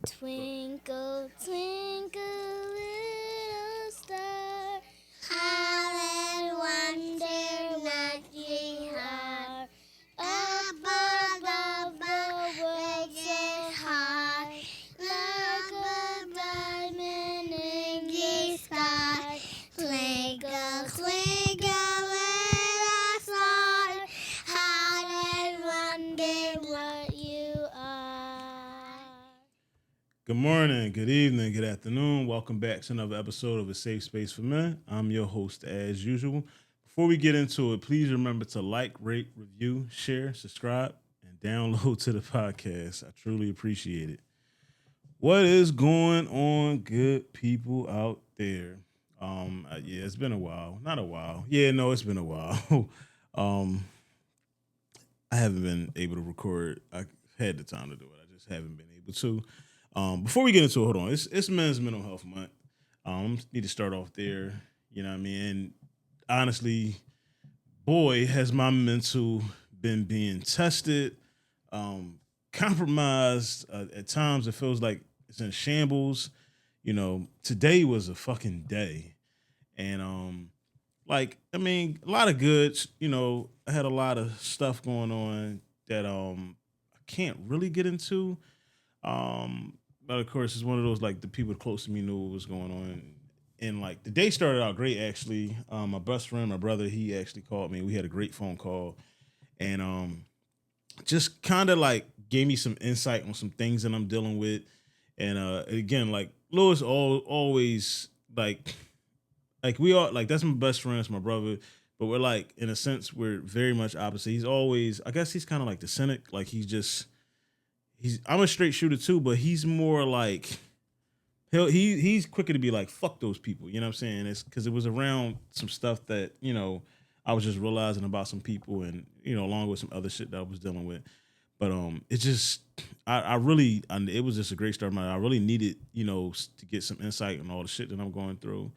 Twinkle, twinkle, little star, how I wonder what you are. Up above the world so high, like a diamond in the sky. Twinkle, twinkle, little star, how I wonder what you are. Good morning, good evening, good afternoon. Welcome back to another episode of A Safe Space for Men. I'm your host, as usual. Before we get into it, please remember to like, rate, review, share, subscribe, and download to the podcast. I truly appreciate it. What is going on, good people out there? Yeah, it's been a while. Not a while. Yeah, no, it's been a while. um, I haven't been able to record. I had the time to do it. I just haven't been able to. Before we get into it, hold on. It's Men's Mental Health Month. Need to start off there. You know what I mean? And honestly, boy, has my mental been being tested, compromised. At times, it feels like it's in shambles. Today was a fucking day, and I mean, a lot of goods. I had a lot of stuff going on that I can't really get into. But of course, it's one of those like the people close to me knew what was going on, and like the day started out great actually. My best friend, my brother, he actually called me. We had a great phone call, and just kind of like gave me some insight on some things that I'm dealing with, and again, like Lewis always like we are like that's my best friend, that's my brother. But we're like in a sense we're very much opposite. He's always I guess he's kind of like the cynic. Like he's I'm a straight shooter too, but he's more like he's quicker to be like fuck those people. You know what I'm saying? It's because it was around some stuff that I was just realizing about some people, and along with some other shit that I was dealing with. But it just I really it was just a great start. I really needed to get some insight on all the shit that I'm going through.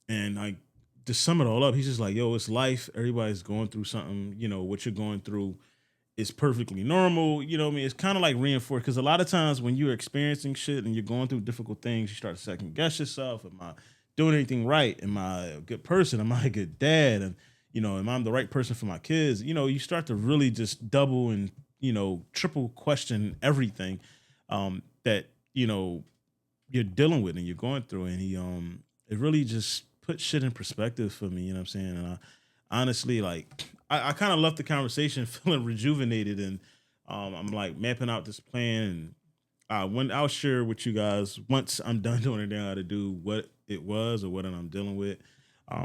And like to sum it all up, he's just like, yo, it's life. Everybody's going through something. What you're going through is perfectly normal. You know what I mean? It's kind of like reinforced because a lot of times when you're experiencing shit and you're going through difficult things, you start to second guess yourself. Am I doing anything right? Am I a good person? Am I a good dad? And am I the right person for my kids? You start to really just double and triple question everything that you're dealing with and you're going through. And he it really just put shit in perspective for me. You know what I'm saying? And I honestly like I kind of left the conversation feeling rejuvenated, and I'm like mapping out this plan. And when I'll share with you guys once I'm done doing it, down how to do what it was or what I'm dealing with.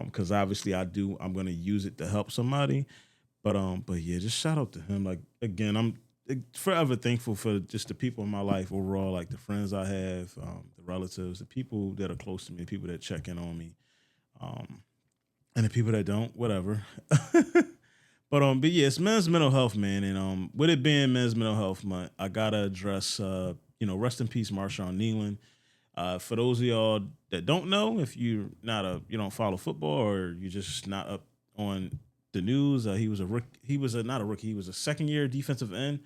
Because obviously I'm gonna use it to help somebody. But yeah, just shout out to him. Like again, I'm forever thankful for just the people in my life overall, like the friends I have, the relatives, the people that are close to me, people that check in on me, um, and the people that don't, whatever. But yeah, it's Men's Mental Health, man, and with it being Men's Mental Health Month, I gotta address, rest in peace, Marshawn Nealon. For those of y'all that don't know, if you don't follow football or you're just not up on the news, he was a rookie. He was not a rookie. He was a second year defensive end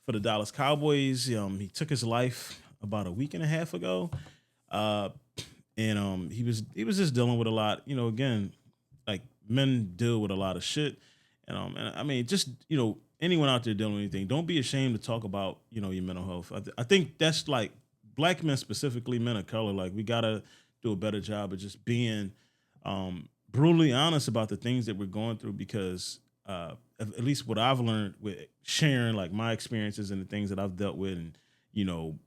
for the Dallas Cowboys. He took his life about a week and a half ago, uh, and he was just dealing with a lot. Again, like men deal with a lot of shit, and I mean, just anyone out there dealing with anything, don't be ashamed to talk about your mental health. I think that's like black men specifically, men of color, like we gotta do a better job of just being brutally honest about the things that we're going through because at least what I've learned with sharing like my experiences and the things that I've dealt with and you know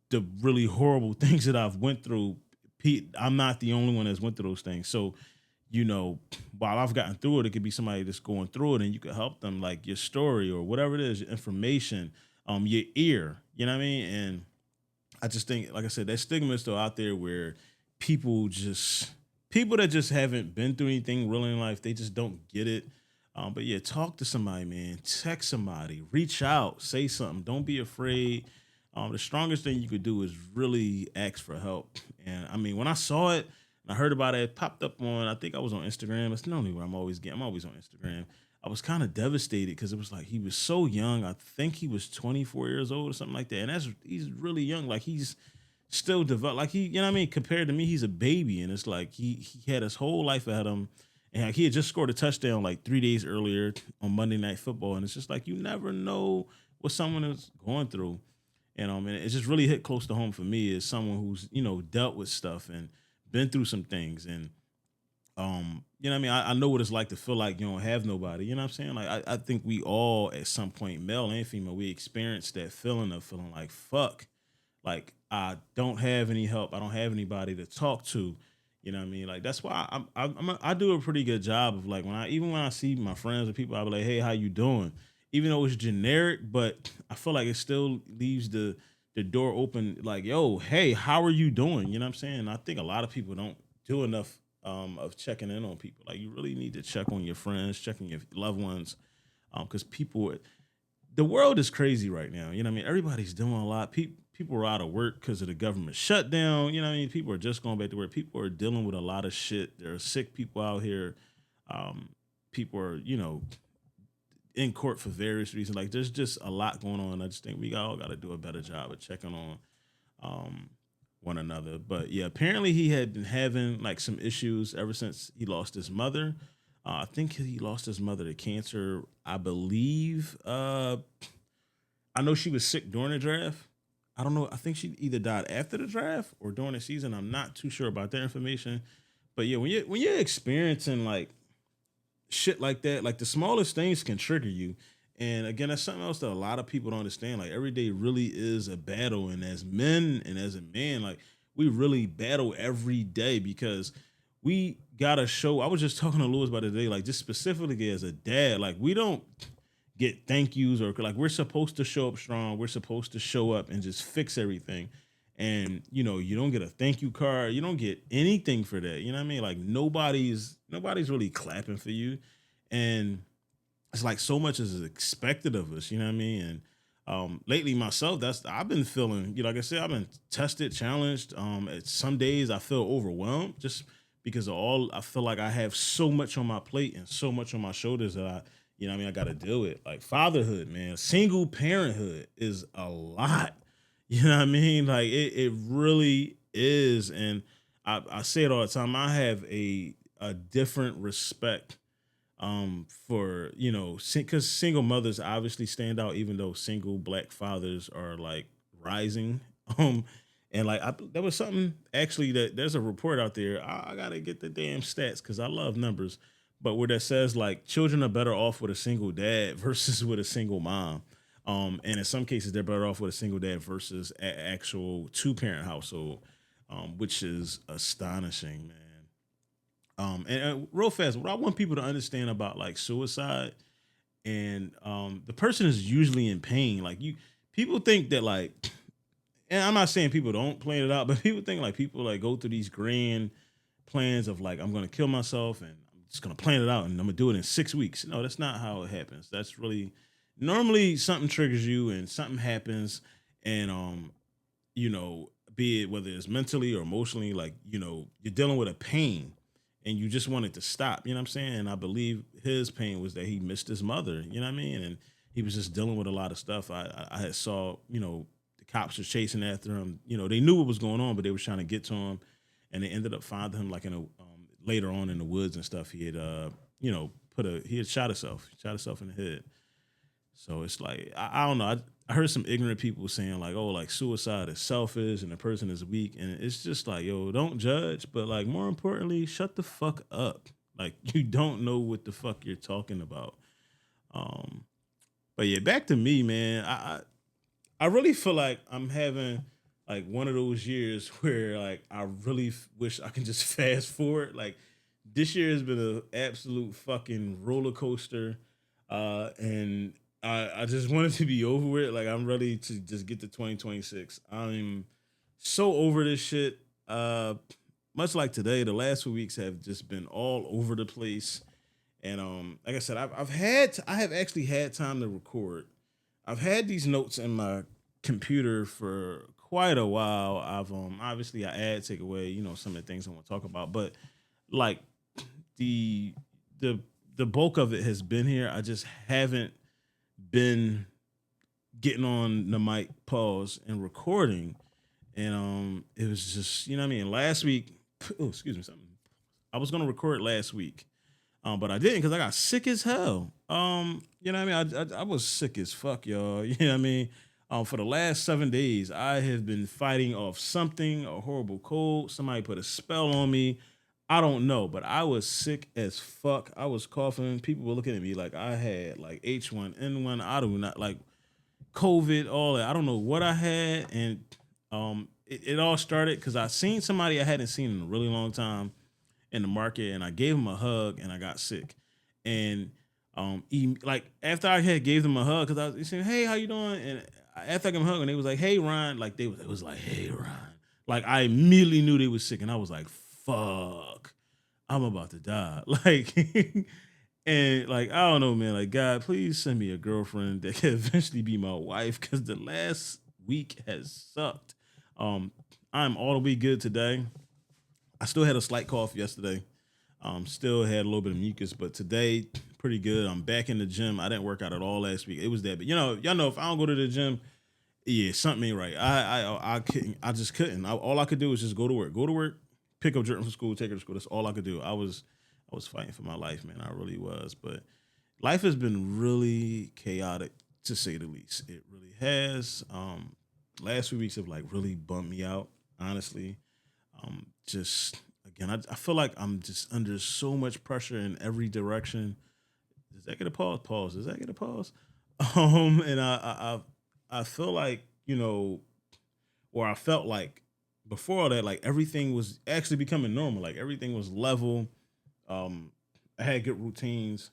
the really horrible things that I've went through. I'm not the only one that's went through those things. So, while I've gotten through it, it could be somebody that's going through it and you could help them, like your story or whatever it is, your information, your ear, you know what I mean? And I just think, like I said, that stigma is still out there where people that just haven't been through anything real in life, they just don't get it. But yeah, talk to somebody, man. Text somebody, reach out, say something. Don't be afraid. The strongest thing you could do is really ask for help. And I mean, when I saw it and I heard about it, it popped up on. I think I was on Instagram. It's normally where I'm always on Instagram. I was kind of devastated because it was like he was so young. I think he was 24 years old or something like that. And he's really young. Like he's still developed. Like he, you know what I mean? Compared to me, he's a baby. And it's like he had his whole life ahead of him. And like, he had just scored a touchdown like 3 days earlier on Monday Night Football. And it's just like you never know what someone is going through. And it just really hit close to home for me as someone who's, dealt with stuff and been through some things. And you know what I mean? I know what it's like to feel like you don't have nobody. You know what I'm saying? Like I think we all at some point, male and female, we experience that feeling of feeling like fuck. Like I don't have any help. I don't have anybody to talk to. You know what I mean? Like that's why I do a pretty good job of like even when I see my friends or people, I be like, hey, how you doing? Even though it's generic, but I feel like it still leaves the door open. Like, yo, hey, how are you doing? You know what I'm saying? I think a lot of people don't do enough of checking in on people. Like you really need to check on your friends, checking your loved ones, because the world is crazy right now. You know what I mean? Everybody's doing a lot. People are out of work because of the government shutdown. You know what I mean? People are just going back to work. People are dealing with a lot of shit. There are sick people out here. People are, in court for various reasons. Like there's just a lot going on. I just think we all got to do a better job of checking on one another. But yeah, apparently he had been having like some issues ever since he lost his mother. I think he lost his mother to cancer. I believe. I know she was sick during the draft. I don't know. I think she either died after the draft or during the season. I'm not too sure about that information. But yeah, when you're experiencing like shit like that, like the smallest things can trigger you. And again, that's something else that a lot of people don't understand. Like every day really is a battle. And as men and as a man, like we really battle every day because we gotta show. I was just talking to Lewis about it today, like just specifically as a dad, like we don't get thank yous or like we're supposed to show up strong. We're supposed to show up and just fix everything. And you don't get a thank you card. You don't get anything for that. You know what I mean? Like nobody's really clapping for you. And it's like so much is expected of us, you know what I mean? And lately myself, I've been feeling, like I said, I've been tested, challenged. At some days I feel overwhelmed just because I feel like I have so much on my plate and so much on my shoulders that I got to deal with. Like fatherhood, man, single parenthood is a lot. You know what I mean? Like it really is. And I say it all the time. I have a different respect for because single mothers obviously stand out, even though single black fathers are like rising. um and like there was something actually that there's a report out there. I gotta get the damn stats because I love numbers, but where that says like children are better off with a single dad versus with a single mom. And in some cases they're better off with a single dad versus actual two-parent household, which is astonishing, man. And real fast, what I want people to understand about like suicide and the person is usually in pain. Like people think that like, and I'm not saying people don't plan it out, but people think like people like go through these grand plans of like I'm gonna kill myself and I'm just gonna plan it out and I'm gonna do it in 6 weeks. No, that's not how it happens. That's really normally something triggers you and something happens, and be it whether it's mentally or emotionally, like you're dealing with a pain and you just want it to stop. You know what I'm saying? And I believe his pain was that he missed his mother. You know what I mean? And he was just dealing with a lot of stuff. I had saw the cops were chasing after him. They knew what was going on, but they were trying to get to him, and they ended up finding him like in a later on in the woods and stuff. He had he had shot himself in the head. So it's like I don't know. I heard some ignorant people saying like, oh, like suicide is selfish and the person is weak, and it's just like, yo, don't judge, but like more importantly, shut the fuck up. Like you don't know what the fuck you're talking about. Um, but yeah, back to me, man. I really feel like I'm having like one of those years where like I really wish I can just fast forward. Like this year has been an absolute fucking roller coaster, and I just want it to be over with. Like I'm ready to just get to 2026. I'm so over this shit. Much like today, the last 2 weeks have just been all over the place. And like I said, I have actually had time to record. I've had these notes in my computer for quite a while. I've obviously I add, take away, some of the things I want to talk about, but like the the the bulk of it has been here. I just haven't been getting on the mic, pause, and recording. And it was just, you know what I mean? Last week, oh, excuse me, something. I was gonna record last week, but I didn't because I got sick as hell. You know what I mean? I was sick as fuck, y'all. You know what I mean? For the last 7 days, I have been fighting off something, a horrible cold. Somebody put a spell on me. I don't know, but I was sick as fuck. I was coughing. People were looking at me like I had like H1N1. I do not like COVID, all that. I don't know what I had, and it all started because I seen somebody I hadn't seen in a really long time in the market, and I gave him a hug, and I got sick. And like after I had gave them a hug, because I was saying, "Hey, how you doing?" And after I gave them a hug, and they was like, "Hey, Ryan," like it was like, "Hey, Ryan," like I immediately knew they was sick, and I was like, "Fuck, I'm about to die," like. And like I don't know, man. Like God, please send me a girlfriend that can eventually be my wife, because the last week has sucked. Um, I'm all the way good today. I still had a slight cough yesterday. Still had a little bit of mucus, but today pretty good. I'm back in the gym. I didn't work out at all last week. It was that, but y'all know if I don't go to the gym, yeah, something ain't right. I couldn't. I just couldn't. All I could do was just go to work, pick up Jordan from school, take her to school. That's all I could do. I was fighting for my life, man. I really was. But life has been really chaotic, to say the least. It really has. Last few weeks have like really bummed me out, honestly. Just again, I feel like I'm just under so much pressure in every direction. Does that get a pause? Pause. Does that get a pause? And I feel like, or I felt like before all that, like everything was actually becoming normal. Like everything was level. I had good routines.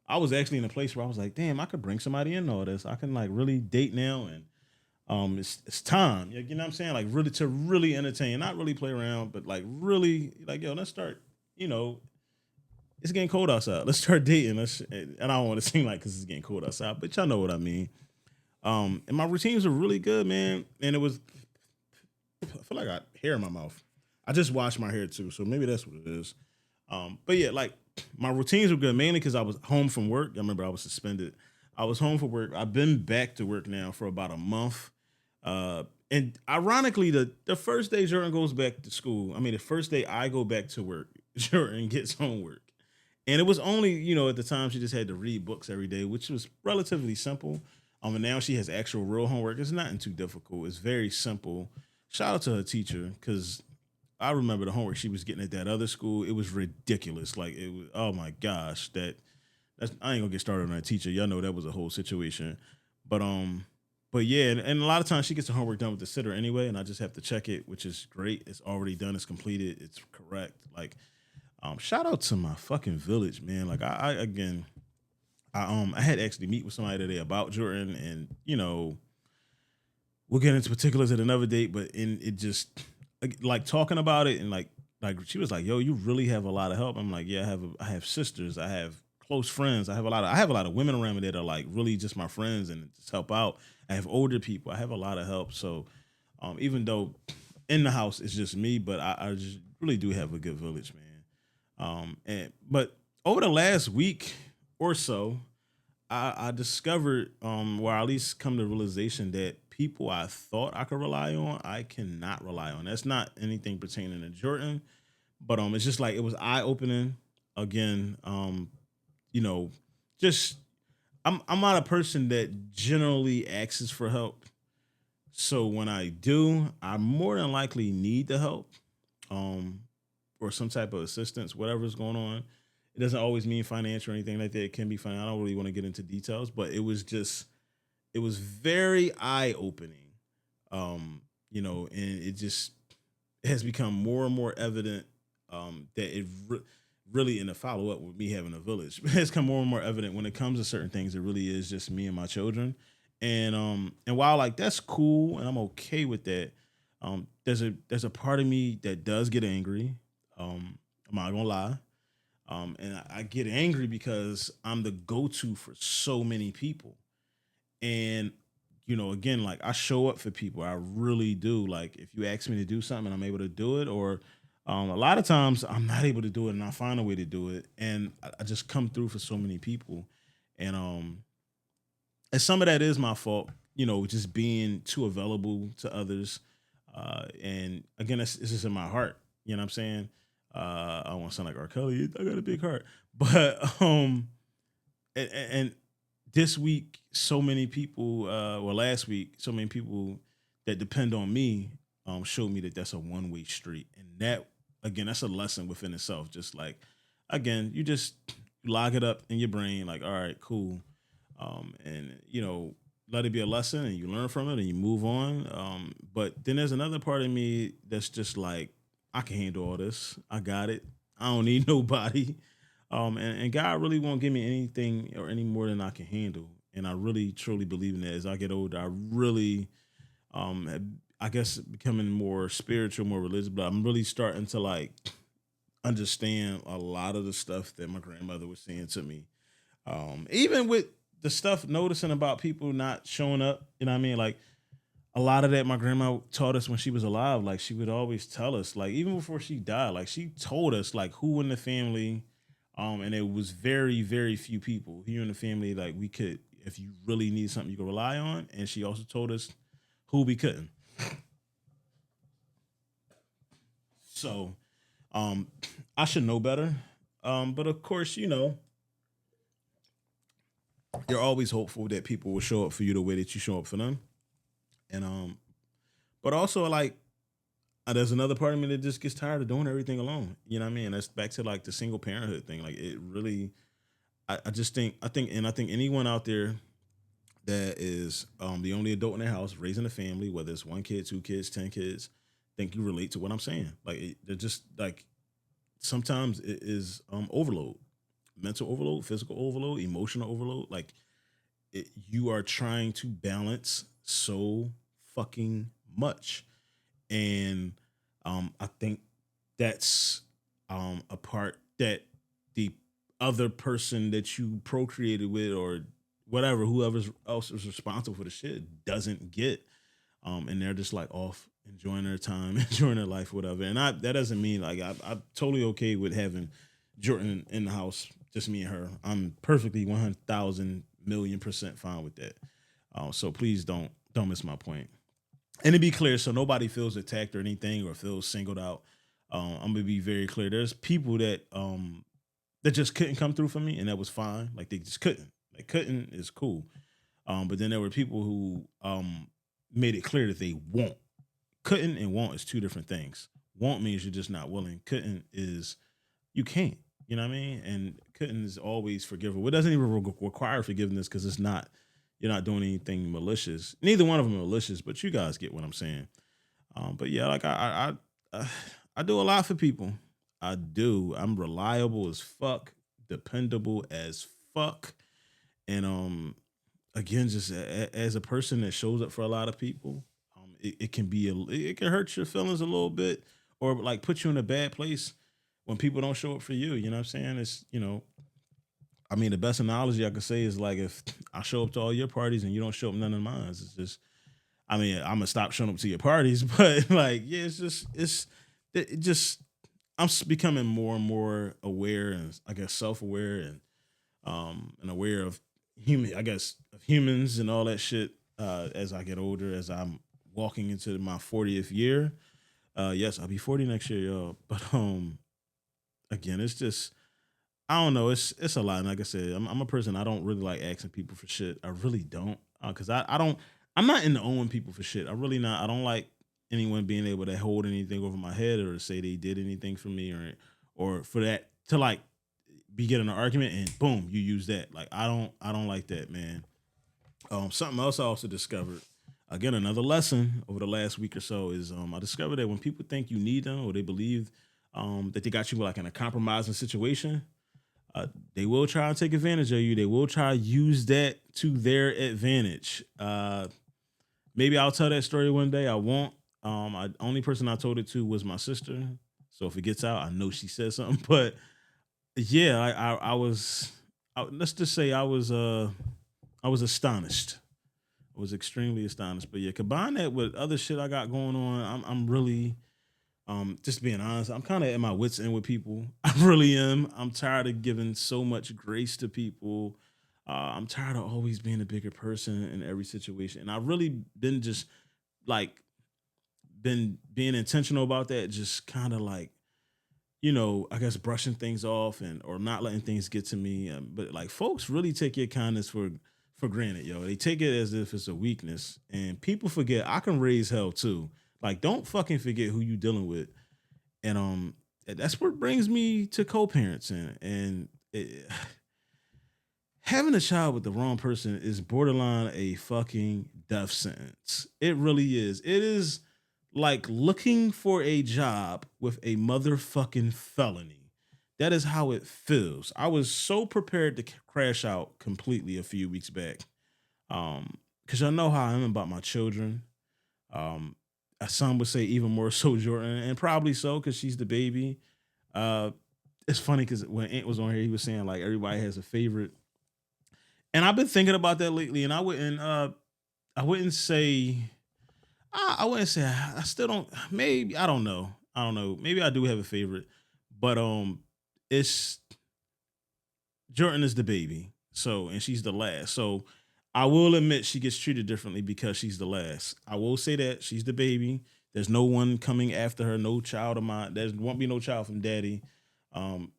I was actually in a place where I was like, damn, I could bring somebody in all this. I can like really date now, and it's time. You know what I'm saying? Like really to really entertain, not really play around, but like really like, yo, let's start, you know, it's getting cold outside. Let's start dating. And I don't want to seem like because it's getting cold outside, but y'all know what I mean. And my routines were really good, man. And it was, I feel like I got hair in my mouth. I just washed my hair too, so maybe that's what it is. But yeah, like my routines were good mainly because I was home from work. I remember I was suspended. I was home from work. I've been back to work now for about a month. And ironically, the first day Jordan goes back to school, I mean, the first day I go back to work, Jordan gets homework. And it was only, at the time she just had to read books every day, which was relatively simple. And now she has actual real homework. It's nothing too difficult. It's very simple. Shout out to her teacher, because I remember the homework she was getting at that other school. It was ridiculous. Like it was, oh my gosh, that's I ain't gonna get started on that teacher. Y'all know that was a whole situation. But but yeah, and a lot of times she gets the homework done with the sitter anyway, and I just have to check it, which is great. It's already done. It's completed. It's correct. Like, shout out to my fucking village, man. Like I again, I had to actually meet with somebody today about Jordan, and we'll get into particulars at another date. But in it just like talking about it, and like she was like, "Yo, you really have a lot of help." I'm like, "Yeah, I have sisters. I have close friends. I have a lot of women around me that are like really just my friends and just help out. I have older people. I have a lot of help. So even though in the house it's just me, but I just really do have a good village, man. And but over the last week or so, I discovered, or at least come to the realization that people I thought I could rely on, I cannot rely on. That's not anything pertaining to Jordan, but it's just like it was eye opening again. You know, just I'm not a person that generally asks for help. So when I do, I more than likely need the help, um, or some type of assistance, whatever's going on. It doesn't always mean financial or anything like that. It can be financial. I don't really want to get into details, but it was very eye opening. And it just has become more and more evident that really in the follow up with me having a village, it has come more and more evident when it comes to certain things. It really is just me and my children, and while like that's cool and I'm okay with that, there's a part of me that does get angry. I'm not gonna lie. And I get angry because I'm the go-to for so many people. And again, like I show up for people. I really do. Like if you ask me to do something and I'm able to do it, or A lot of times I'm not able to do it, and I find a way to do it, and I just come through for so many people, and and some of that is my fault, just being too available to others. And again, it's just in my heart. You know what I'm saying? I don't want to sound like R. Kelly. I got a big heart, but and this week, so many people, well, last week, so many people that depend on me, showed me that that's a one-way street, and that again, that's a lesson within itself. Just like, again, you just lock it up in your brain, like, all right, cool, and let it be a lesson, and you learn from it, and you move on. But then there's another part of me that's just like, I can handle all this. I got it. I don't need nobody. And God really won't give me anything or any more than I can handle. And I really truly believe in that. As I get older, I really, have, I guess, becoming more spiritual, more religious, but I'm really starting to like understand a lot of the stuff that my grandmother was saying to me. Even with the stuff noticing about people not showing up, you know what I mean? Like a lot of that my grandma taught us when she was alive. Like she would always tell us, like even before she died, like she told us like who in the family, and it was very, very few people here in the family. Like we could, if you really need something, you could rely on. And she also told us who we couldn't. So, um, I should know better. But of course, you're always hopeful that people will show up for you the way that you show up for them. And but also like there's another part of me that just gets tired of doing everything alone. You know what I mean? That's back to like the single parenthood thing. Like it really, I just think I think anyone out there that is the only adult in their house raising a family, whether it's one kid, two kids, 10 kids, think you relate to what I'm saying. Like they're just like sometimes it is overload, mental overload, physical overload, emotional overload. Like you are trying to balance so fucking much, and I think that's a part that the other person that you procreated with or whatever, whoever else is responsible for the shit doesn't get. And they're just like off enjoying their time, enjoying their life, whatever. And that doesn't mean like I'm totally okay with having Jordan in the house, just me and her. I'm perfectly 100,000,000,000% fine with that. So please don't miss my point. And to be clear, so nobody feels attacked or anything or feels singled out. I'm gonna be very clear. There's people that just couldn't come through for me, and that was fine. Like they just couldn't. They couldn't is cool. But then there were people who made it clear that they won't. Couldn't and won't is two different things. Won't means you're just not willing. Couldn't is you can't. You know what I mean? And couldn't is always forgivable. It doesn't even require forgiveness because it's not. You're not doing anything malicious. Neither one of them are malicious, but you guys get what I'm saying. But yeah, like I do a lot for people. I do. I'm reliable as fuck, dependable as fuck, and again, just as a person that shows up for a lot of people, it can be it can hurt your feelings a little bit, or like put you in a bad place when people don't show up for you. You know what I'm saying? It's I mean, the best analogy I could say is like if I show up to all your parties and you don't show up none of mine. It's just, I mean, I'm gonna stop showing up to your parties, but like, yeah, it just becoming more and more aware and I guess self aware and aware of I guess of humans and all that shit as I get older, as I'm walking into my 40th year. Yes, I'll be 40 next year, y'all. But again, it's just I don't know. It's a lot. And like I said, I'm a person. I don't really like asking people for shit. I really don't, because I don't. I'm not into owing people for shit. I really not. I don't like anyone being able to hold anything over my head or to say they did anything for me or for that to like be getting an argument and boom, you use that. Like I don't like that, man. Something else I also discovered. Again, another lesson over the last week or so is I discovered that when people think you need them or they believe that they got you like in a compromising situation, they will try and take advantage of you. They will try to use that to their advantage. Maybe I'll tell that story one day. I won't. Only person I told it to was my sister. So if it gets out, I know she said something. But yeah, I was. Let's just say I was astonished. I was extremely astonished. But yeah, combine that with other shit I got going on. I'm really Just being honest, I'm kind of at my wits end with people. I really am. I'm tired of giving so much grace to people. I'm tired of always being a bigger person in every situation, and I've really been just like been being intentional about that. Just kind of like, I guess brushing things off and or not letting things get to me. But like folks really take your kindness for granted, yo. They take it as if it's a weakness, and people forget I can raise hell too. Like, don't fucking forget who you dealing with, and that's what brings me to co-parenting, and having a child with the wrong person is borderline a fucking death sentence. It really is. It is like looking for a job with a motherfucking felony. That is how it feels. I was so prepared to crash out completely a few weeks back. Because I know how I am about my children. Um, some would say even more so Jordan, and probably so because she's the baby. Uh, it's funny because when Ant was on here, he was saying like everybody has a favorite, and I've been thinking about that lately. And I wouldn't say, I wouldn't say, I still don't. Maybe I don't know. Maybe I do have a favorite, but it's Jordan is the baby, so and she's the last. So I will admit she gets treated differently because she's the last. I will say that she's the baby. There's no one coming after her. No child of mine. There won't be no child from daddy, um,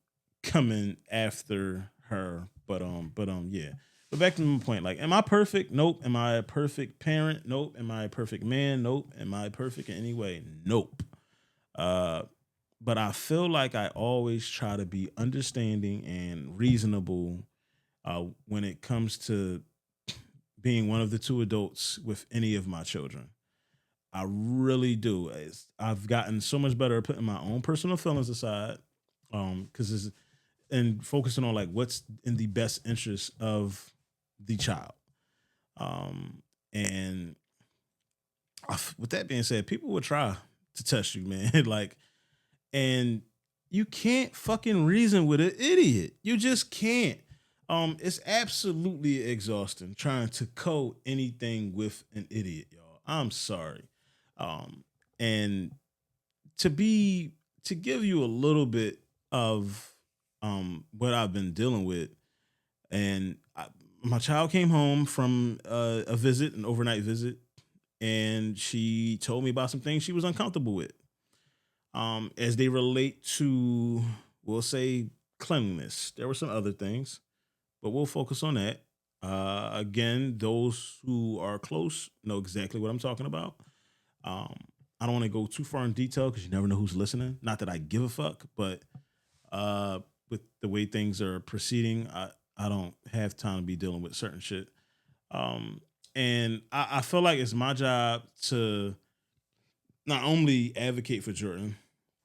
coming after her. Yeah. But back to my point. Like, am I perfect? Nope. Am I a perfect parent? Nope. Am I a perfect man? Nope. Am I perfect in any way? Nope. Uh, but I feel like I always try to be understanding and reasonable when it comes to being one of the two adults with any of my children. I really do. I've gotten so much better at putting my own personal feelings aside, because it's and focusing on like what's in the best interest of the child. And with that being said, people will try to test you, man. Like, and you can't fucking reason with an idiot. You just can't. It's absolutely exhausting trying to code anything with an idiot, y'all. I'm sorry. Um, and to give you a little bit of what I've been dealing with, and my child came home from a visit, an overnight visit, and she told me about some things she was uncomfortable with, as they relate to, we'll say, cleanliness. There were some other things, but we'll focus on that. Again, those who are close know exactly what I'm talking about. Um, I don't want to go too far in detail because you never know who's listening. Not that I give a fuck, but with the way things are proceeding, I don't have time to be dealing with certain shit. Um, and I feel like it's my job to not only advocate for Jordan,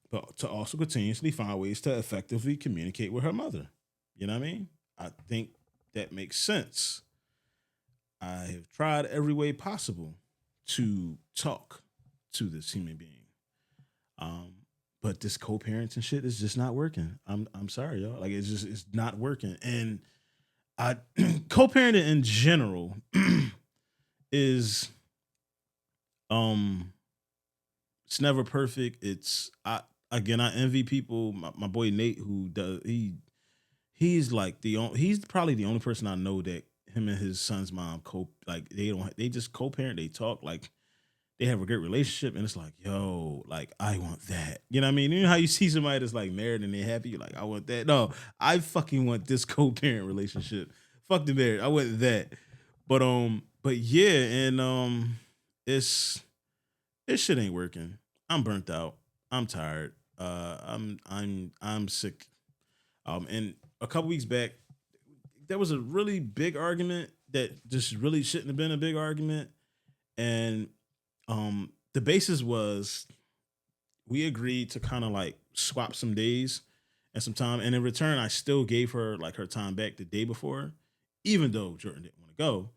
but to also continuously find ways to effectively communicate with her mother. You know what I mean? I think that makes sense. I have tried every way possible to talk to this human being. Um, but this co-parenting shit is just not working. I'm sorry, y'all. Like it's not working. And I co-parenting in general is um it's never perfect. It's I again I envy people. My boy Nate who does he's like he's probably the only person I know that him and his son's mom like they just co-parent, they talk like they have a great relationship, and it's like, yo, like I want that. You know what I mean? You know how you see somebody that's like married and they're happy, you're like, I want that. No, I fucking want this co-parent relationship. Fuck the marriage. I want that. But yeah, and it's this shit ain't working. I'm burnt out. I'm tired. I'm sick. And a couple weeks back, there was a really big argument that just really shouldn't have been a big argument. And the basis was we agreed to kind of like swap some days and some time. And in return, I still gave her like her time back the day before, even though Jordan didn't want to go.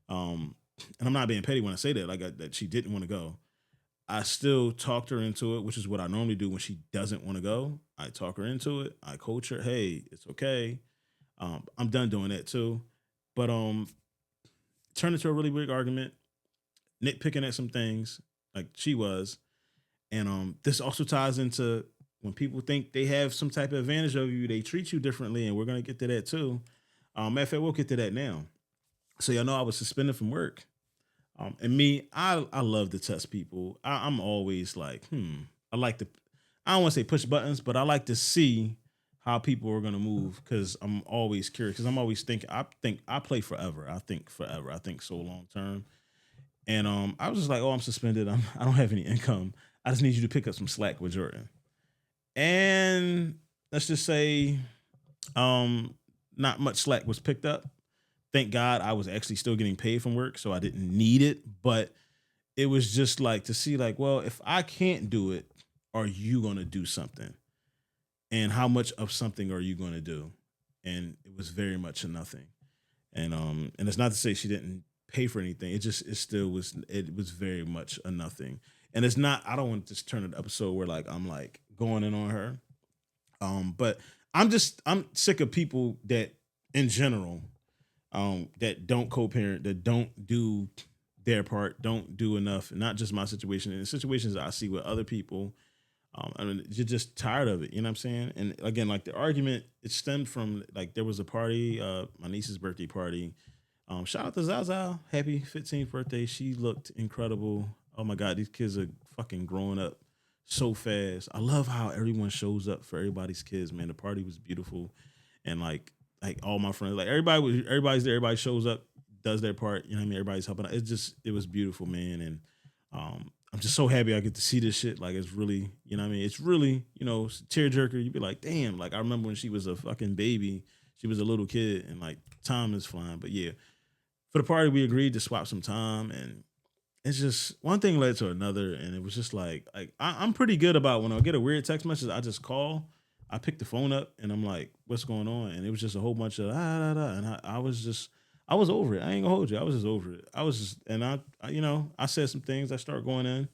And I'm not being petty when I say that, that she didn't want to go. I still talked her into it, which is what I normally do when she doesn't want to go. I talk her into it. I coach her. Hey, it's okay. I'm done doing that too. But turned into a really big argument, nitpicking at some things like she was. And this also ties into when people think they have some type of advantage over you, they treat you differently, and we're gonna get to that too. Matter of fact, we'll get to that now. So y'all know I was suspended from work. And me, I love to test people. I'm always like, I like to. I don't want to say push buttons, but I like to see how people are gonna move because I'm always curious. Because I'm always thinking. I think I play forever. I think forever. I think so long term. And I was just like, oh, I'm suspended. I don't have any income. I just need you to pick up some slack with Jordan. And let's just say, um, not much slack was picked up. Thank God I was actually still getting paid from work, so I didn't need it. But it was just like to see, like, well, if I can't do it, are you gonna do something? And how much of something are you gonna do? And it was very much a nothing. And it's not to say she didn't pay for anything. It still was it was very much a nothing. And it's not, I don't want to just turn an episode where like I'm like going in on her. But I'm sick of people that in general that don't co-parent, that don't do their part, don't do enough. Not just my situation, in the situations I see with other people. I mean, you're just tired of it, you know what I'm saying? And again, like the argument, it stemmed from like there was a party, my niece's birthday party. Shout out to Zaza, happy 15th birthday. She looked incredible. Oh my God, these kids are fucking growing up so fast. I love how everyone shows up for everybody's kids, man. The party was beautiful, and like all my friends, like everybody's there. Everybody shows up, does their part. You know what I mean? Everybody's helping out. It was beautiful, man. And I'm just so happy I get to see this shit. Like it's really, you know what I mean? It's really, tearjerker. You'd be like, damn. Like I remember when she was a fucking baby, she was a little kid, and like time is flying. But yeah, for the party, we agreed to swap some time, and it's just one thing led to another, and it was just I'm pretty good about when I get a weird text message, I just call, I pick the phone up, and I'm like, "What's going on?" And it was just a whole bunch of and I was over it. I ain't gonna hold you. I was just over it. I was just, and I said some things. I start going in.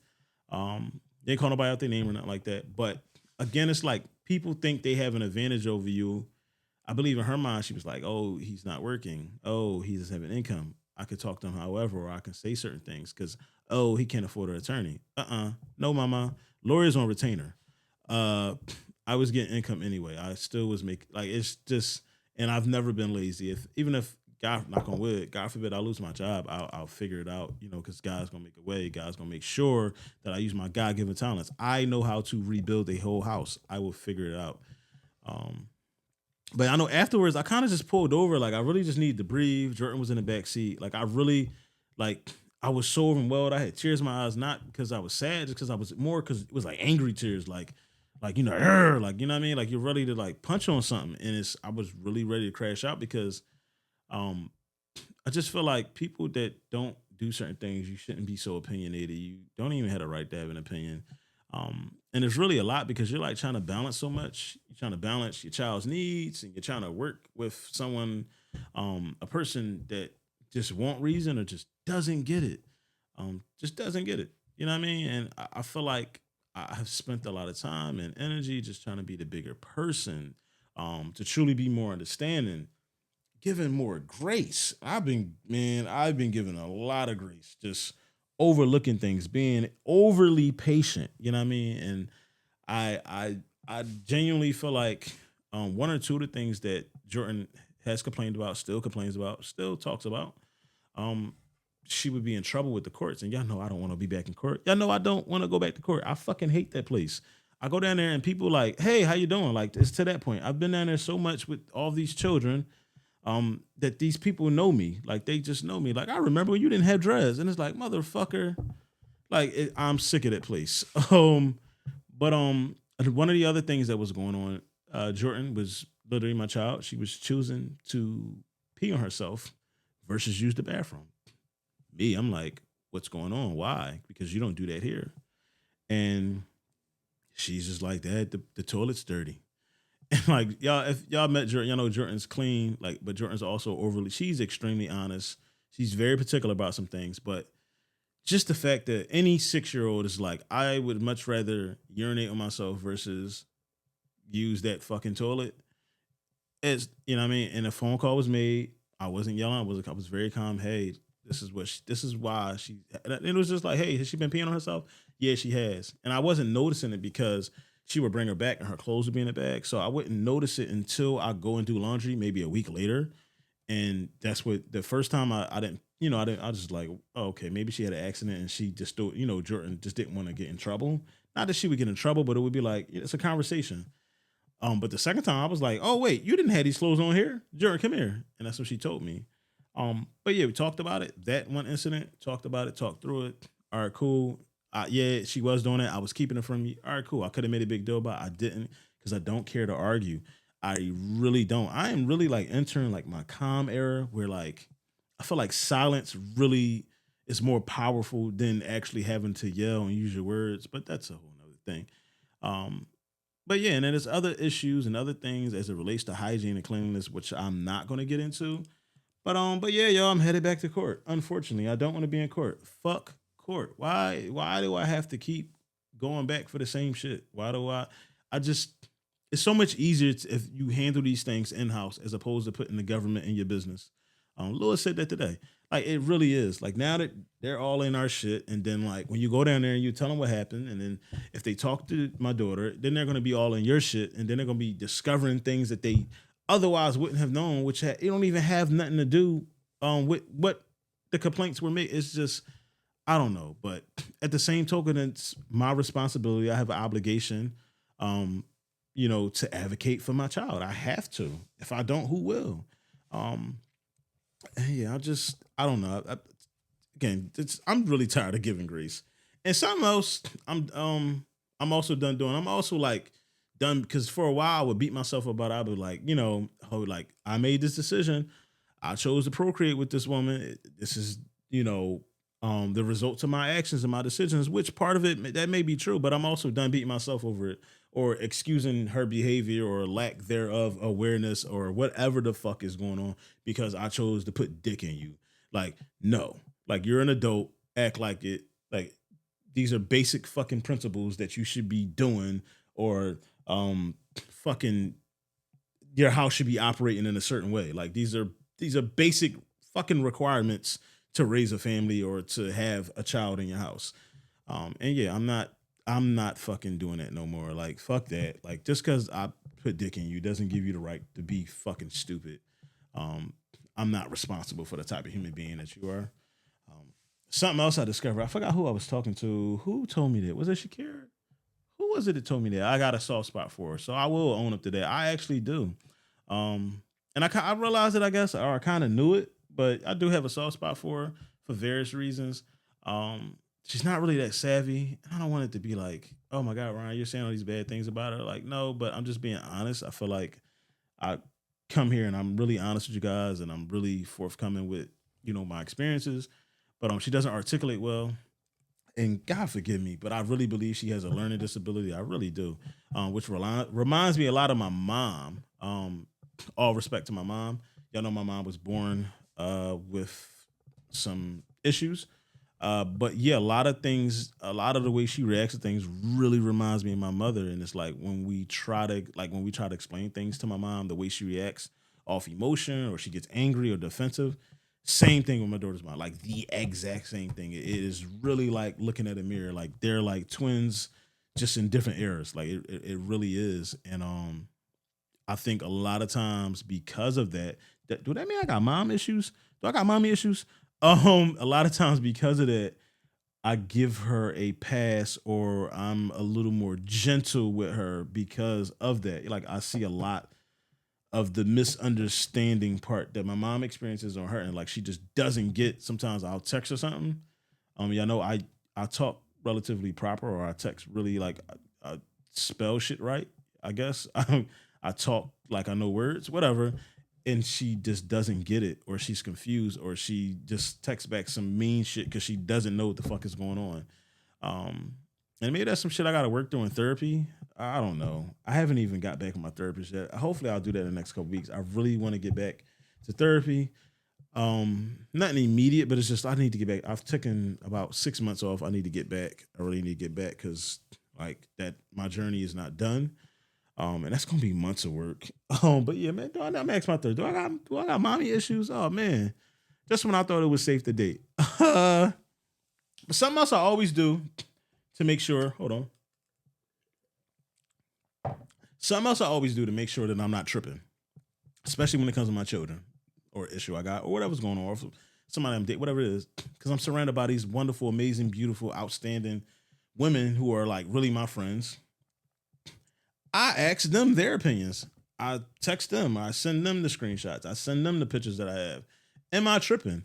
They ain't call nobody out their name or nothing like that. But again, it's like people think they have an advantage over you. I believe in her mind, she was like, "Oh, he's not working. Oh, he doesn't have an income. I could talk to him however, or I can say certain things because, oh, he can't afford an attorney. No, mama. Lawyer's on retainer. Uh, I was getting income anyway. I still was making, like, it's just, and I've never been lazy. Even if God, knock on wood, God forbid I lose my job, I'll figure it out, because God's going to make a way. God's going to make sure that I use my God given talents. I know how to rebuild a whole house. I will figure it out. Um, but I know afterwards, I kind of just pulled over. Like I really just needed to breathe. Jordan was in the back seat. Like I really, like I was so overwhelmed. I had tears in my eyes, not because I was sad, just because I was more because it was like angry tears, like like you know what I mean. Like you're ready to like punch on something, and I was really ready to crash out because, um, I just feel like people that don't do certain things, you shouldn't be so opinionated. You don't even have a right to have an opinion. And it's really a lot because you're like trying to balance so much. You're trying to balance your child's needs and you're trying to work with someone, a person that just want reason or just doesn't get it. Just doesn't get it. You know what I mean? And I feel like I have spent a lot of time and energy just trying to be the bigger person, to truly be more understanding, given more grace. I've been given a lot of grace, just overlooking things, being overly patient. You know what I mean? And I I I genuinely feel like one or two of the things that Jordan has complained about, still complains about, still talks about, um, she would be in trouble with the courts. And y'all know I don't want to be back in court. Y'all know I don't want to go back to court. I fucking hate that place. I go down there and people like, hey, how you doing? Like it's to that point. I've been down there so much with all these children, that these people know me. Like they just know me. Like I remember when you didn't have dreads, and it's like motherfucker. Like I'm sick of that place. But one of the other things that was going on, Jordan was literally my child. She was choosing to pee on herself versus use the bathroom. Me, I'm like, what's going on? Why? Because you don't do that here. And she's just like that. The toilet's dirty. And like y'all, if y'all met Jordan, y'all know Jordan's clean. Like, but Jordan's also overly. She's extremely honest. She's very particular about some things, but just the fact that any 6-year old is like, I would much rather urinate on myself versus use that fucking toilet. It's you know what I mean. And a phone call was made. I wasn't yelling. I was very calm. Hey, this is why she. And it was just like, hey, has she been peeing on herself? Yeah, she has. And I wasn't noticing it because she would bring her back and her clothes would be in the bag. So I wouldn't notice it until I go and do laundry maybe a week later. And that's what the first time I didn't, I was just like, oh, okay, maybe she had an accident and she just thought, Jordan just didn't want to get in trouble. Not that she would get in trouble, but it would be like, it's a conversation. But the second time I was like, oh wait, you didn't have these clothes on here. Jordan, come here. And that's what she told me. But yeah, we talked about it. That one incident, talked about it, talked through it. All right, cool. Yeah, she was doing it. I was keeping it from you. All right, cool. I could have made a big deal about it. I didn't because I don't care to argue. I really don't. I am really like entering like my calm era where like I feel like silence really is more powerful than actually having to yell and use your words. But that's a whole nother thing. Um, but yeah, and then there's other issues and other things as it relates to hygiene and cleanliness, which I'm not going to get into. But yeah, yo, I'm headed back to court. Unfortunately, I don't want to be in court. Fuck court. Why do I have to keep going back for the same shit? Why do I just it's so much easier if you handle these things in house as opposed to putting the government in your business. Lewis said that today. Like it really is. Like now that they're all in our shit, and then like when you go down there and you tell them what happened, and then if they talk to my daughter, then they're gonna be all in your shit, and then they're gonna be discovering things that they otherwise wouldn't have known, which it don't even have nothing to do with what the complaints were made. It's just I don't know, but at the same token, it's my responsibility. I have an obligation, um, to advocate for my child. I have to. If I don't, who will? Um, yeah, I don't know. Again, I'm really tired of giving grace. And something else, I'm also done doing. I'm also like done because for a while I would beat myself up about it. I would like, like I made this decision. I chose to procreate with this woman. This is, the results of my actions and my decisions, which part of it that may be true, but I'm also done beating myself over it or excusing her behavior or lack thereof awareness or whatever the fuck is going on because I chose to put dick in you. Like, no, like you're an adult, act like it. Like these are basic fucking principles that you should be doing or fucking your house should be operating in a certain way. Like these are basic fucking requirements to raise a family or to have a child in your house. And yeah, I'm not fucking doing that no more. Like fuck that. Like just because I put dick in you doesn't give you the right to be fucking stupid. Um, I'm not responsible for the type of human being that you are. Um, Something else I discovered. I forgot who I was talking to. Who told me that? Was it Shakira? Who was it that told me that? I got a soft spot for her, so I will own up to that. I actually do. And I realized it, I guess, or I kind of knew it, but I do have a soft spot for her for various reasons. She's not really that savvy. I don't want it to be like, oh my God, Ryan, you're saying all these bad things about her. Like, no, but I'm just being honest. I feel like I come here and I'm really honest with you guys and I'm really forthcoming with, my experiences. But she doesn't articulate well. And God forgive me, but I really believe she has a learning disability. I really do, which reminds me a lot of my mom. All respect to my mom. Y'all know my mom was born with some issues. But yeah, a lot of the way she reacts to things really reminds me of my mother. And it's like when we try to explain things to my mom, the way she reacts off emotion or she gets angry or defensive. Same thing with my daughter's mom, like the exact same thing. It is really like looking at a mirror, like they're like twins, just in different eras. Like it really is. And I think a lot of times because of that, do that mean I got mom issues? Do I got mommy issues? A lot of times because of that, I give her a pass or I'm a little more gentle with her because of that. Like I see a lot of the misunderstanding part that my mom experiences on her and like she just doesn't get. Sometimes I'll text her something. Y'all know I talk relatively proper or I text really like I spell shit right, I guess. I talk like I know words, whatever. And she just doesn't get it, or she's confused, or she just texts back some mean shit because she doesn't know what the fuck is going on. And maybe that's some shit I got to work through in therapy. I don't know. I haven't even got back with my therapist yet. Hopefully, I'll do that in the next couple weeks. I really want to get back to therapy. Nothing immediate, but it's just I need to get back. I've taken about 6 months off. I need to get back. I really need to get back because like that, my journey is not done. And that's gonna be months of work. But yeah, man, I'm asking my third. Do I got mommy issues? Oh man, just when I thought it was safe to date. But something else I always do to make sure. Hold on. Something else I always do to make sure that I'm not tripping, especially when it comes to my children or issue I got or whatever's going on, or if somebody I'm dating, whatever it is, because I'm surrounded by these wonderful, amazing, beautiful, outstanding women who are like really my friends. I ask them their opinions. I text them. I send them the screenshots. I send them the pictures that I have. Am I tripping?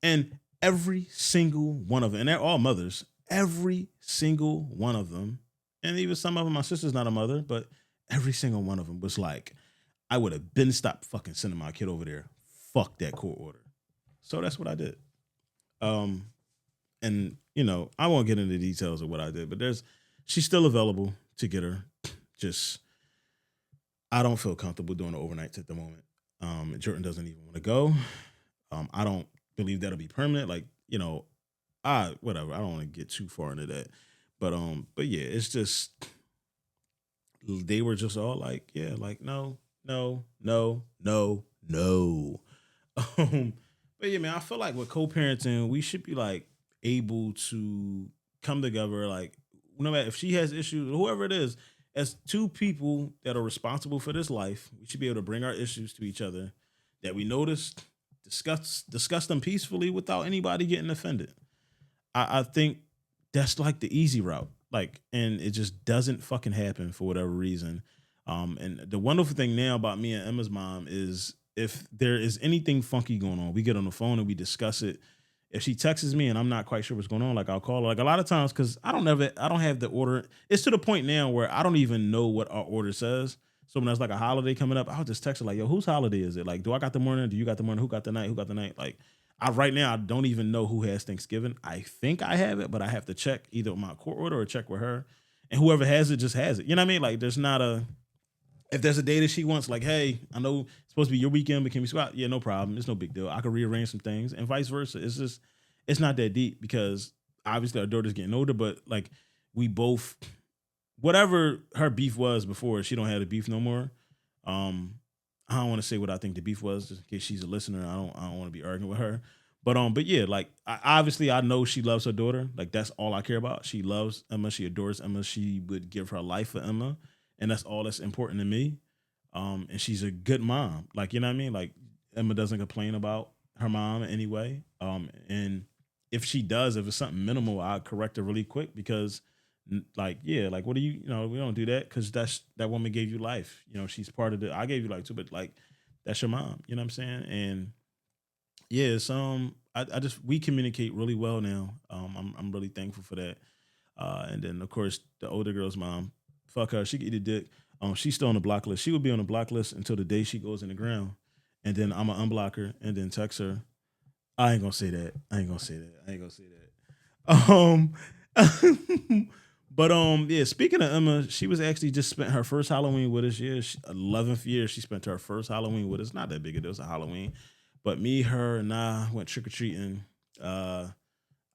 And every single one of them, and they're all mothers, every single one of them, and even some of them, my sister's not a mother, but every single one of them was like, I would have been stopped fucking sending my kid over there. Fuck that court order. So that's what I did. Um, and I won't get into the details of what I did, but she's still available to get her. Just I don't feel comfortable doing the overnights at the moment. Jordan doesn't even want to go. I don't believe that'll be permanent. Like, I whatever. I don't want to get too far into that. But yeah, it's just they were just all like, yeah, like no, no, no, no, no. Um, but yeah, man, I feel like with co-parenting, we should be like able to come together, like no matter if she has issues, whoever it is, as two people that are responsible for this life, we should be able to bring our issues to each other that we noticed, discuss them peacefully without anybody getting offended. I think that's like the easy route. Like, and it just doesn't fucking happen for whatever reason. And the wonderful thing now about me and Emma's mom is if there is anything funky going on, we get on the phone and we discuss it. If she texts me and I'm not quite sure what's going on, like I'll call her. Like a lot of times, because I don't have the order. It's to the point now where I don't even know what our order says. So when there's like a holiday coming up, I'll just text her like, "Yo, whose holiday is it? Like, do I got the morning? Do you got the morning? Who got the night? Who got the night?" Like, right now I don't even know who has Thanksgiving. I think I have it, but I have to check either with my court order or check with her. And whoever has it just has it. You know what I mean? Like, there's not a if there's a day that she wants, like, hey, I know it's supposed to be your weekend, but can we swap? Yeah, no problem. It's no big deal. I could rearrange some things and vice versa. It's not that deep because obviously our daughter's getting older, but like we both, whatever her beef was before, she don't have the beef no more. Um, I don't want to say what I think the beef was, just in case she's a listener. I don't want to be arguing with her. But yeah, like obviously I know she loves her daughter. Like that's all I care about. She loves Emma. She adores Emma. She would give her life for Emma, and that's all that's important to me. And she's a good mom. Like you know what I mean. Like Emma doesn't complain about her mom in any way. And if she does, if it's something minimal, I'll correct her really quick because like yeah, like what do we don't do that because that woman gave you life. She's part of the I gave you life too, but like that's your mom. You know what I'm saying? And yeah, it's I just we communicate really well now. I'm really thankful for that. And then of course the older girl's mom, fuck her, she can eat a dick. She's still on the block list. She would be on the block list until the day she goes in the ground. And then I'm gonna unblock her and then text her. I ain't gonna say that. I ain't gonna say that. I ain't gonna say that. But yeah, speaking of Emma, she was actually just spent her first Halloween with us. Yeah, 11th year she spent her first Halloween with us. Not that big a deal, it was a Halloween. But me, her, and I went trick or treating. I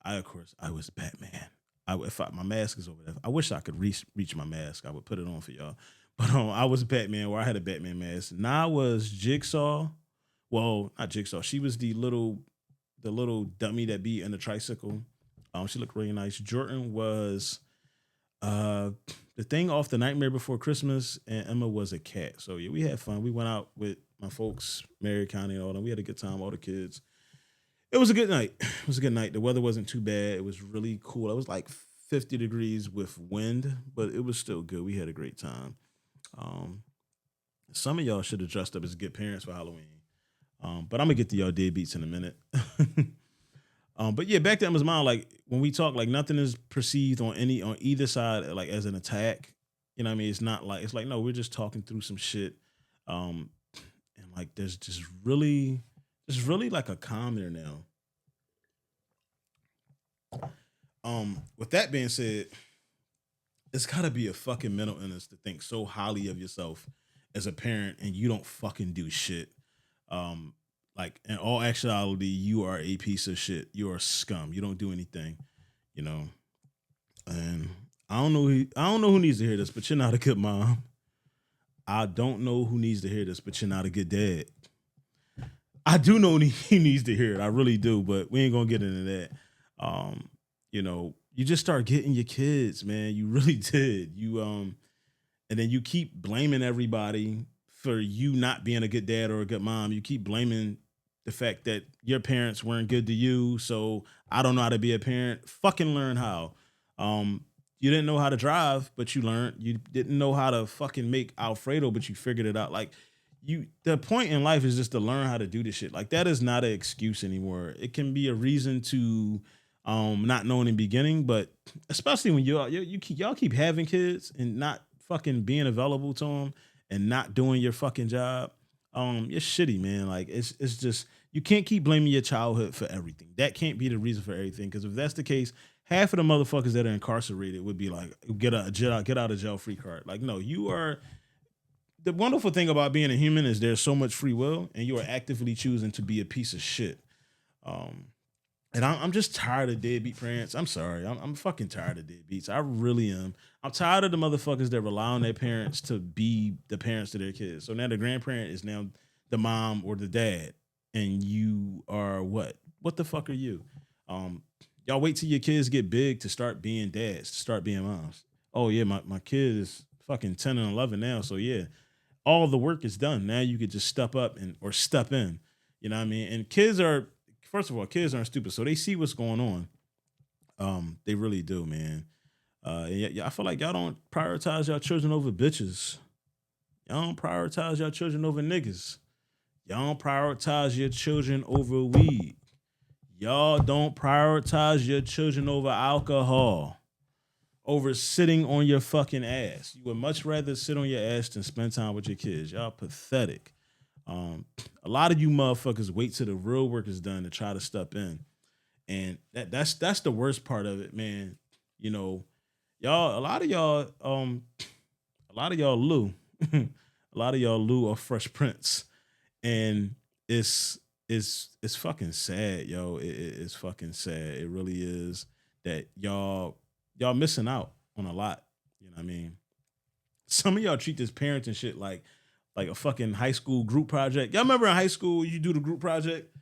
of course I was Batman. My mask is over there. I wish I could reach my mask. I would put it on for y'all. But I was Batman, where I had a Batman mask. Nah was Jigsaw. Well, not Jigsaw. She was the little dummy that be in the tricycle. She looked really nice. Jordan was uh the thing off the Nightmare Before Christmas, and Emma was a cat. So yeah, we had fun. We went out with my folks, Mary County, and all them. We had a good time. All the kids. It was a good night. It was a good night. The weather wasn't too bad. It was really cool. It was like 50 degrees with wind, but it was still good. We had a great time. Um, some of y'all should have dressed up as good parents for Halloween. But I'm gonna get to y'all deadbeats in a minute. But yeah, back to Emma's mom. Like when we talk, like nothing is perceived on either side like as an attack. You know what I mean? It's like no, we're just talking through some shit. Um, and like there's really like a calm there now. With that being said, it's gotta be a fucking mental illness to think so highly of yourself as a parent and you don't fucking do shit. Um, like in all actuality, you are a piece of shit. You are scum. You don't do anything, you know. And I don't know who needs to hear this, but you're not a good mom. I don't know who needs to hear this, but you're not a good dad. I do know he needs to hear it. I really do, but we ain't gonna get into that. Um, you just start getting your kids, man. You really did. And then you keep blaming everybody for you not being a good dad or a good mom. You keep blaming the fact that your parents weren't good to you. So I don't know how to be a parent. Fucking learn how. You didn't know how to drive, but you learned. You didn't know how to fucking make Alfredo, but you figured it out. Like the point in life is just to learn how to do this shit. Like that is not an excuse anymore. It can be a reason to not know in the beginning, but especially when y'all keep having kids and not fucking being available to them and not doing your fucking job. You're shitty, man. Like it's just you can't keep blaming your childhood for everything. That can't be the reason for everything. Because if that's the case, half of the motherfuckers that are incarcerated would be like, get out of jail free card. Like, no, you are. The wonderful thing about being a human is there's so much free will, and you are actively choosing to be a piece of shit. Um, and I'm just tired of deadbeat parents. I'm sorry. I'm fucking tired of deadbeats. I really am. I'm tired of the motherfuckers that rely on their parents to be the parents to their kids. So now the grandparent is now the mom or the dad, and you are what? What the fuck are you? Y'all wait till your kids get big to start being dads, to start being moms. Oh yeah, my kid is fucking 10 and 11 now. So yeah, all the work is done. Now you could just step up and or step in. You know what I mean? And kids are first of all, kids aren't stupid, so they see what's going on. They really do, man. Yeah, I feel like y'all don't prioritize y'all children over bitches. Y'all don't prioritize y'all children over niggas. Y'all don't prioritize your children over weed. Y'all don't prioritize your children over alcohol, over sitting on your fucking ass. You would much rather sit on your ass than spend time with your kids. Y'all pathetic. A lot of you motherfuckers wait till the real work is done to try to step in, and that's the worst part of it, man. You know, y'all, a lot of y'all Lou, a lot of y'all Lou are Fresh Prince, and it's fucking sad, yo. It's fucking sad. It really is that y'all missing out on a lot. You know what I mean? Some of y'all treat this parenting shit like a fucking high school group project. Y'all remember in high school you do the group project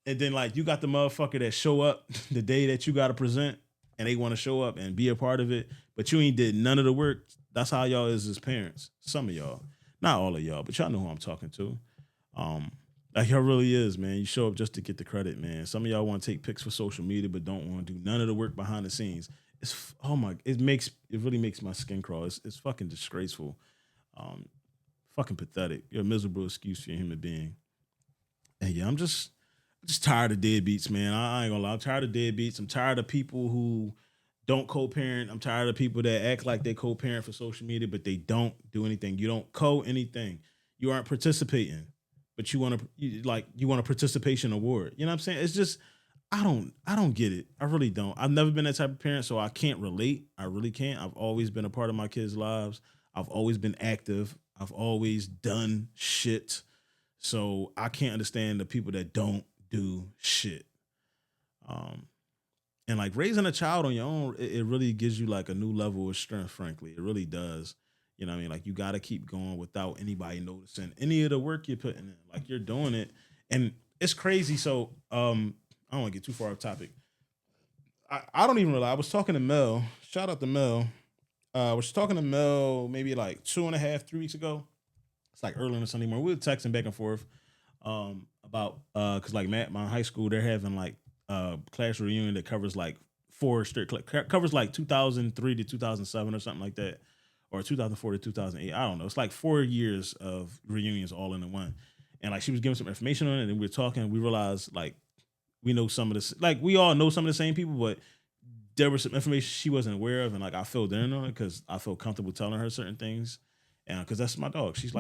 and then like you got the motherfucker that show up the day that you got to present and they want to show up and be a part of it, but you ain't did none of the work. That's how y'all is as parents. Some of y'all, not all of y'all, but y'all know who I'm talking to. Um, like y'all really is, man. You show up just to get the credit, man. Some of y'all want to take pics for social media, but don't want to do none of the work behind the scenes. Oh my, it really makes my skin crawl. It's fucking disgraceful. Um, Fucking pathetic. You're a miserable excuse for a human being. And yeah, I'm just tired of deadbeats, man. I ain't gonna lie. I'm tired of deadbeats. I'm tired of people who don't co-parent. I'm tired of people that act like they co-parent for social media, but they don't do anything. You don't anything. You aren't participating, but you want a participation award. You know what I'm saying? It's just I don't get it. I really don't. I've never been that type of parent, so I can't relate. I really can't. I've always been a part of my kids' lives. I've always been active. I've always done shit. So I can't understand the people that don't do shit. Um, and like raising a child on your own, it really gives you like a new level of strength, frankly. It really does. You know what I mean? Like you gotta keep going without anybody noticing any of the work you're putting in. Like you're doing it. And it's crazy. So I don't want to get too far off topic. I don't even realize. I was talking to Mel. Shout out to Mel. I was talking to Mel maybe like 2.5, 3 weeks ago. It's like early on a Sunday morning. We were texting back and forth about because like my high school they're having like class reunion that covers like covers like 2003 to 2007 or something like that, or 2004 to 2008. I don't know. It's like 4 years of reunions all in one. And like she was giving some information on it, and we were talking. We realized like we know some of this, like we all know some of the same people, but there was some information she wasn't aware of, and like I filled in on it because I felt comfortable telling her certain things, and because that's my dog. She's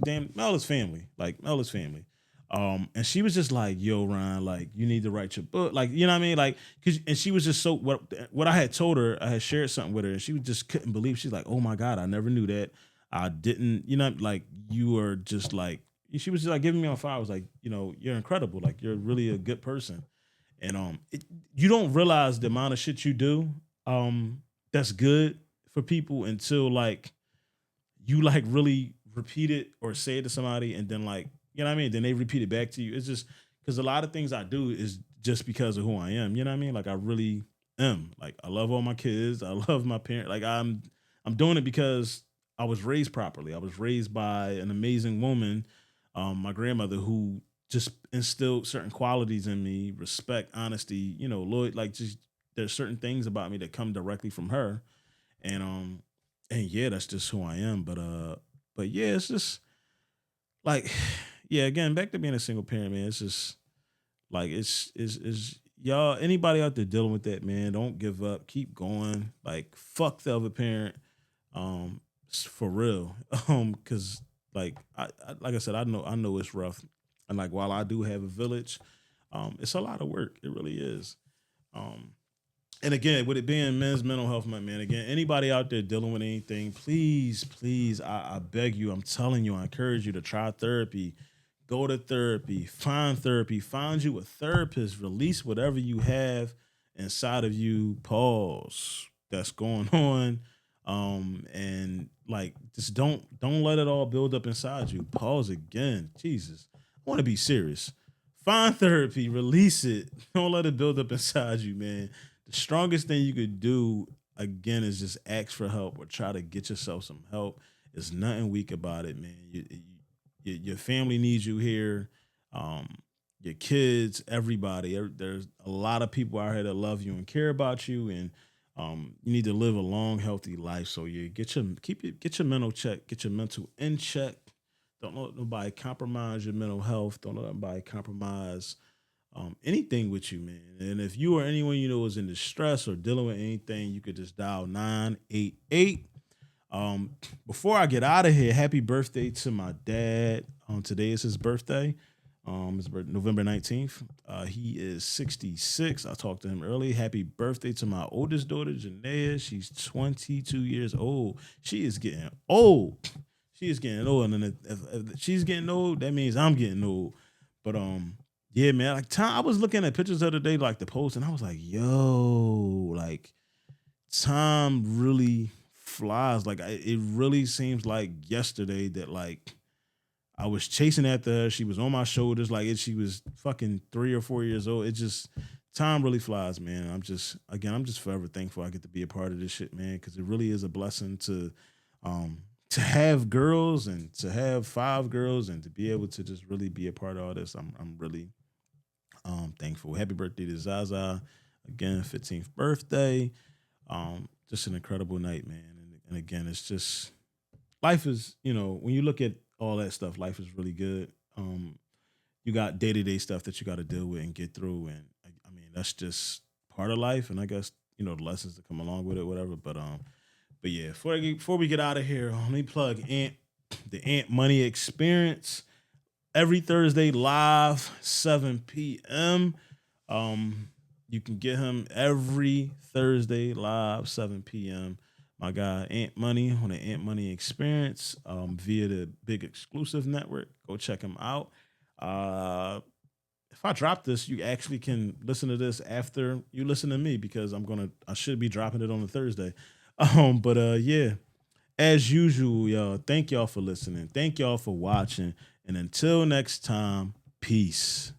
damn Mel is family, like Mel is family. And she was just like, "Yo, Ryan, like you need to write your book, like you know what I mean, like." And she was just so what I had told her, I had shared something with her, and she just couldn't believe. She's like, "Oh my god, I never knew that. I didn't, you know, like you are just like." She was just like giving me on fire. I was like, you know, you're incredible. Like you're really a good person. And you don't realize the amount of shit you do that's good for people until like you like really repeat it or say it to somebody, and then like you know what I mean, then they repeat it back to you. It's just because a lot of things I do is just because of who I am. You know what I mean? Like I really am. Like I love all my kids. I love my parents. Like I'm doing it because I was raised properly. I was raised by an amazing woman, my grandmother, who just instilled certain qualities in me: respect, honesty, loyal. Like just there's certain things about me that come directly from her, and yeah, that's just who I am. But yeah, it's just like yeah, again, back to being a single parent, man. It's just like it's y'all. Anybody out there dealing with that, man? Don't give up. Keep going. Like fuck the other parent. For real. Because like I said, I know it's rough, and like while I do have a village, it's a lot of work. It really is. Um, and again, with it being Men's Mental Health Month, man, again, anybody out there dealing with anything, please, please, I beg you, I'm telling you, I encourage you to try therapy. Go to therapy, find you a therapist, release whatever you have inside of you, pause, that's going on. And like just don't let it all build up inside you. Pause again. Jesus. I want to be serious. Find therapy, release it. Don't let it build up inside you, man. The strongest thing you could do again is just ask for help or try to get yourself some help. There's nothing weak about it, man. Your family needs you here. Um, your kids, everybody. There's a lot of people out here that love you and care about you, and you need to live a long, healthy life. So you get your mental check, get your mental in check. Don't let nobody compromise your mental health. Don't let nobody compromise anything with you, man. And if you or anyone you know is in distress or dealing with anything, you could just dial 988. Before I get out of here, happy birthday to my dad. Today is his birthday. November 19th. He is 66. I talked to him early. Happy birthday to my oldest daughter, Janaea. She's 22 years old. She is getting old. She is getting old. And then if she's getting old, that means I'm getting old. But yeah, man. Like time, I was looking at pictures the other day, like the post, and I was like, yo, like time really flies. Like it really seems like yesterday that like I was chasing after her. She was on my shoulders like she was fucking 3 or 4 years old. It just time really flies, man. I'm just forever thankful I get to be a part of this shit, man, because it really is a blessing to have girls and to have 5 girls and to be able to just really be a part of all this. I'm really thankful. Happy birthday to Zaza. Again, 15th birthday. Just an incredible night, man. And again, it's just life is, when you look at all that stuff, life is really good. You got day to day stuff that you got to deal with and get through, and I mean that's just part of life. And I guess the lessons that come along with it, whatever. But yeah, before we get out of here, let me plug the Ant Money Experience every Thursday live 7 p.m. You can get him every Thursday live 7 p.m. My guy Ant Money on the Ant Money Experience via the Big Exclusive Network. Go check him out. If I drop this, you actually can listen to this after you listen to me because I should be dropping it on a Thursday. But yeah, as usual, y'all, thank y'all for listening. Thank y'all for watching. And until next time, peace.